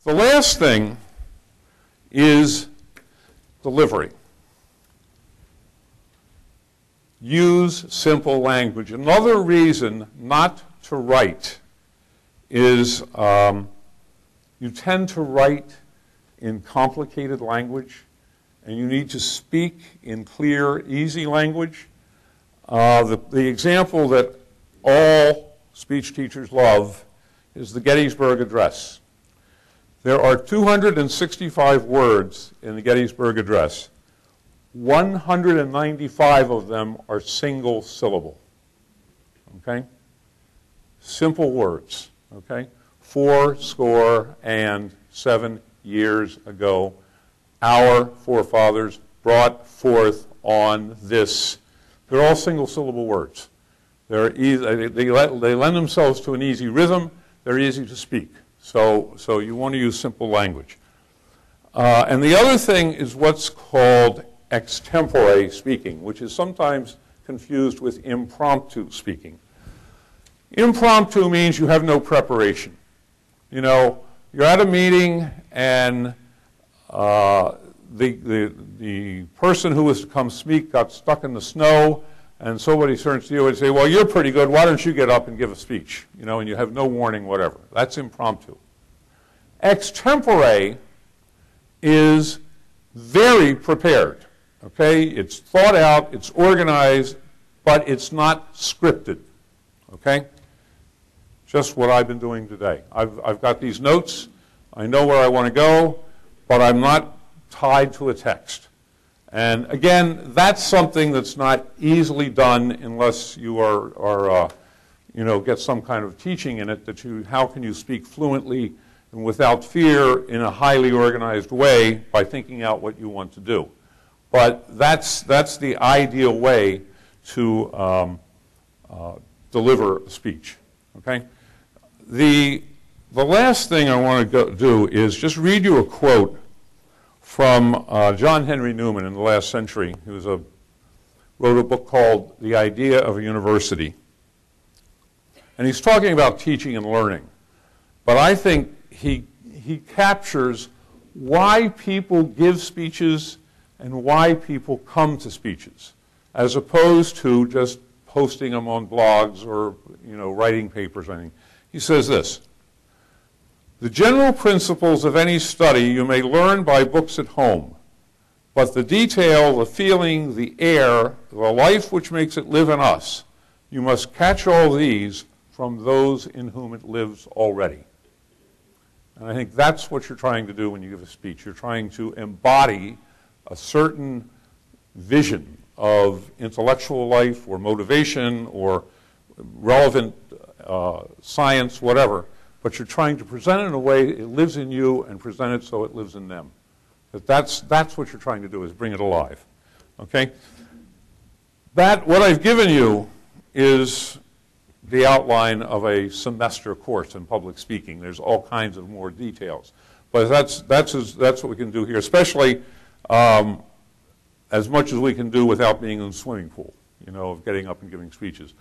The last thing is delivery. Use simple language. Another reason not to write is you tend to write in complicated language, and you need to speak in clear, easy language. The example that all speech teachers love is the Gettysburg Address. There are 265 words in the Gettysburg Address. 195 of them are single syllable. Okay? Simple words. Okay? 7 years ago, our forefathers brought forth on this. They're all single syllable words. They're easy, they lend themselves to an easy rhythm. They're easy to speak. So you want to use simple language. And the other thing is what's called extempore speaking, which is sometimes confused with impromptu speaking. Impromptu means you have no preparation. You know, you're at a meeting and the person who was to come speak got stuck in the snow, and somebody turns to you and say, well, you're pretty good, why don't you get up and give a speech? You know, and you have no warning, whatever. That's impromptu. Extempore is very prepared, okay? It's thought out, it's organized, but it's not scripted, okay? Just what I've been doing today. I've got these notes, I know where I want to go, but I'm not tied to a text. And again, that's something that's not easily done unless you are you know, get some kind of teaching in it that how can you speak fluently and without fear in a highly organized way by thinking out what you want to do. But that's the ideal way to deliver a speech. Okay? The last thing I want to do is just read you a quote from John Henry Newman in the last century. He wrote a book called The Idea of a University. And he's talking about teaching and learning. But I think he captures why people give speeches and why people come to speeches, as opposed to just posting them on blogs or, you know, writing papers or anything. He says this: the general principles of any study you may learn by books at home, but the detail, the feeling, the air, the life which makes it live in us, you must catch all these from those in whom it lives already. And I think that's what you're trying to do when you give a speech. You're trying to embody a certain vision of intellectual life or motivation or relevant science, whatever, but you're trying to present it in a way it lives in you and present it so it lives in them. That's what you're trying to do, is bring it alive. Okay? What I've given you is the outline of a semester course in public speaking. There's all kinds of more details. But that's what we can do here, especially as much as we can do without being in the swimming pool, you know, of getting up and giving speeches.